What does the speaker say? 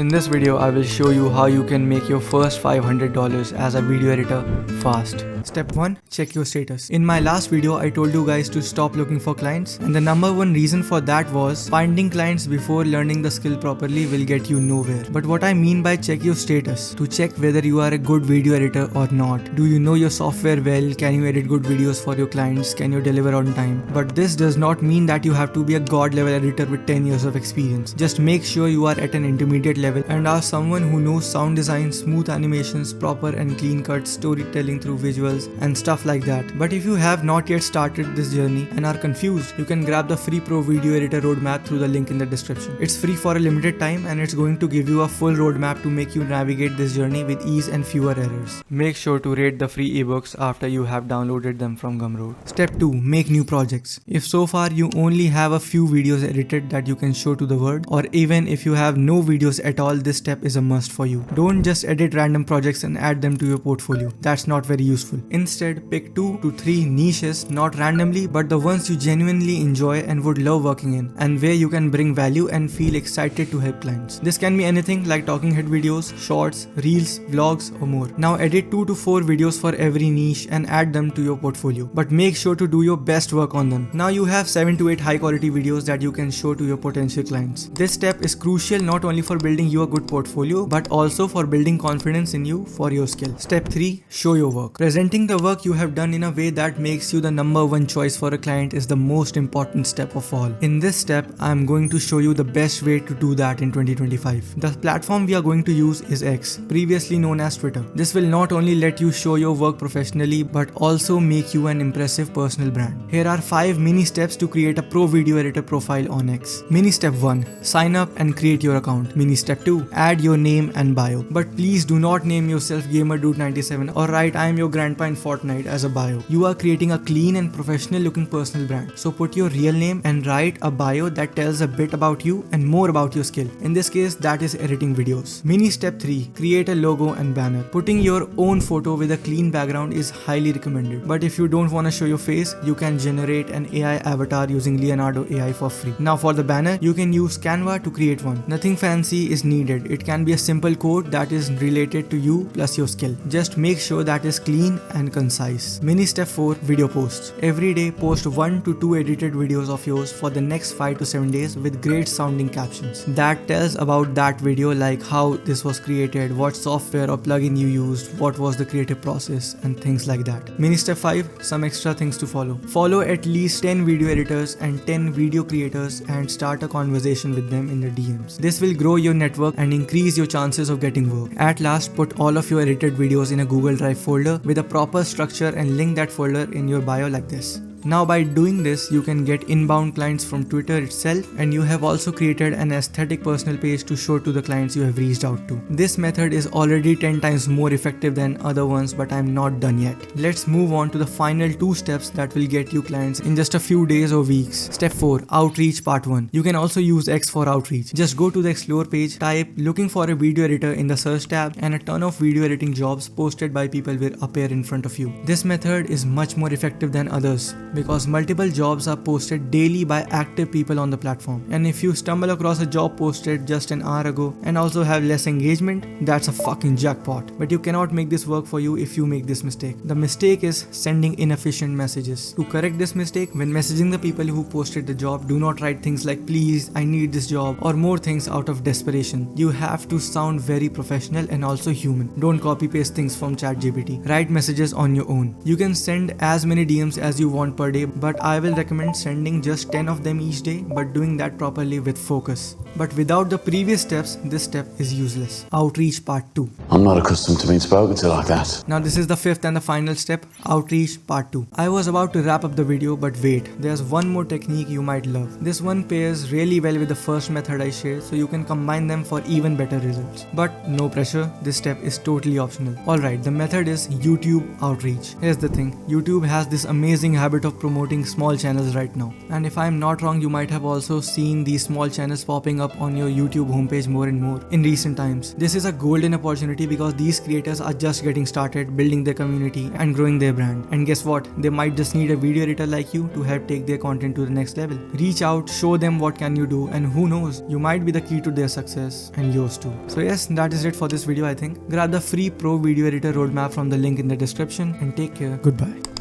In this video, I will show you how you can make your first $500 as a video editor fast. Step 1. Check your status. In my last video, I told you guys to stop looking for clients, and the number one reason for that was finding clients before learning the skill properly will get you nowhere. But what I mean by check your status, to check whether you are a good video editor or not. Do you know your software well? Can you edit good videos for your clients? Can you deliver on time? But this does not mean that you have to be a god level editor with 10 years of experience. Just make sure you are at an intermediate level and are someone who knows sound design, smooth animations, proper and clean cut storytelling through visuals and stuff like that. But if you have not yet started this journey and are confused, you can grab the free Pro Video Editor roadmap through the link in the description. It's free for a limited time and it's going to give you a full roadmap to make you navigate this journey with ease and fewer errors. Make sure to rate the free ebooks after you have downloaded them from Gumroad. Step 2. Make new projects. If so far you only have a few videos edited that you can show to the world, or even if you have no videos at all, this step is a must for you. Don't just edit random projects and add them to your portfolio. That's not very useful. Instead, pick 2 to 3 niches, not randomly, but the ones you genuinely enjoy and would love working in, and where you can bring value and feel excited to help clients. This can be anything like talking head videos, shorts, reels, vlogs, or more. Now edit 2 to 4 videos for every niche and add them to your portfolio, but make sure to do your best work on them. Now you have 7 to 8 high quality videos that you can show to your potential clients. This step is crucial not only for building you a good portfolio, but also for building confidence in you for your skill. Step 3. Show your work. Presenting the work you have done in a way that makes you the number one choice for a client is the most important step of all. In this step, I am going to show you the best way to do that in 2025. The platform we are going to use is X, previously known as Twitter. This will not only let you show your work professionally, but also make you an impressive personal brand. Here are 5 mini steps to create a pro video editor profile on X. Mini step 1. Sign up and create your account. Mini step 2. Add your name and bio. But please do not name yourself GamerDude97 or write I am your grandpa in Fortnite as a bio. You are creating a clean and professional looking personal brand. So put your real name and write a bio that tells a bit about you and more about your skill. In this case, that is editing videos. Mini step 3. Create a logo and banner. Putting your own photo with a clean background is highly recommended. But if you don't want to show your face, you can generate an AI avatar using Leonardo AI for free. Now for the banner, you can use Canva to create one. Nothing fancy is needed. It can be a simple code that is related to you plus your skill. Just make sure that is clean and concise. Mini step 4. Video posts. Every day post 1 to 2 edited videos of yours for the next 5 to 7 days with great sounding captions that tells about that video, like how this was created, what software or plugin you used, what was the creative process, and things like that. Mini step 5. Some extra things to follow. Follow at least 10 video editors and 10 video creators and start a conversation with them in the DMs. This will grow your network and increase your chances of getting work. At last, put all of your edited videos in a Google Drive folder with a proper structure and link that folder in your bio like this. Now by doing this, you can get inbound clients from Twitter itself, and you have also created an aesthetic personal page to show to the clients you have reached out to. This method is already 10 times more effective than other ones, but I'm not done yet. Let's move on to the final 2 steps that will get you clients in just a few days or weeks. Step 4. Outreach part 1. You can also use X for outreach. Just go to the explore page, type looking for a video editor in the search tab, and a ton of video editing jobs posted by people will appear in front of you. This method is much more effective than others, because multiple jobs are posted daily by active people on the platform. And if you stumble across a job posted just an hour ago and also have less engagement, that's a fucking jackpot. But you cannot make this work for you if you make this mistake. The mistake is sending inefficient messages. To correct this mistake, when messaging the people who posted the job, do not write things like please, I need this job, or more things out of desperation. You have to sound very professional and also human. Don't copy paste things from ChatGPT. Write messages on your own. You can send as many DMs as you want per day, but I will recommend sending just 10 of them each day, but doing that properly with focus. But without the previous steps, this step is useless. Outreach part 2. I'm not accustomed to being spoken to like that. Now this is the 5th and the final step, outreach part 2. I was about to wrap up the video, but wait, there's one more technique you might love. This one pairs really well with the first method I shared, so you can combine them for even better results. But no pressure, this step is totally optional. Alright, the method is YouTube outreach. Here's the thing, YouTube has this amazing habit of of promoting small channels right now. And if I'm not wrong, you might have also seen these small channels popping up on your YouTube homepage more and more in recent times. This is a golden opportunity because these creators are just getting started building their community and growing their brand. And guess what? They might just need a video editor like you to help take their content to the next level. Reach out, show them what can you do, and who knows, you might be the key to their success and yours too. So yes, that is it for this video I think. Grab the free pro video editor roadmap from the link in the description and take care. Goodbye.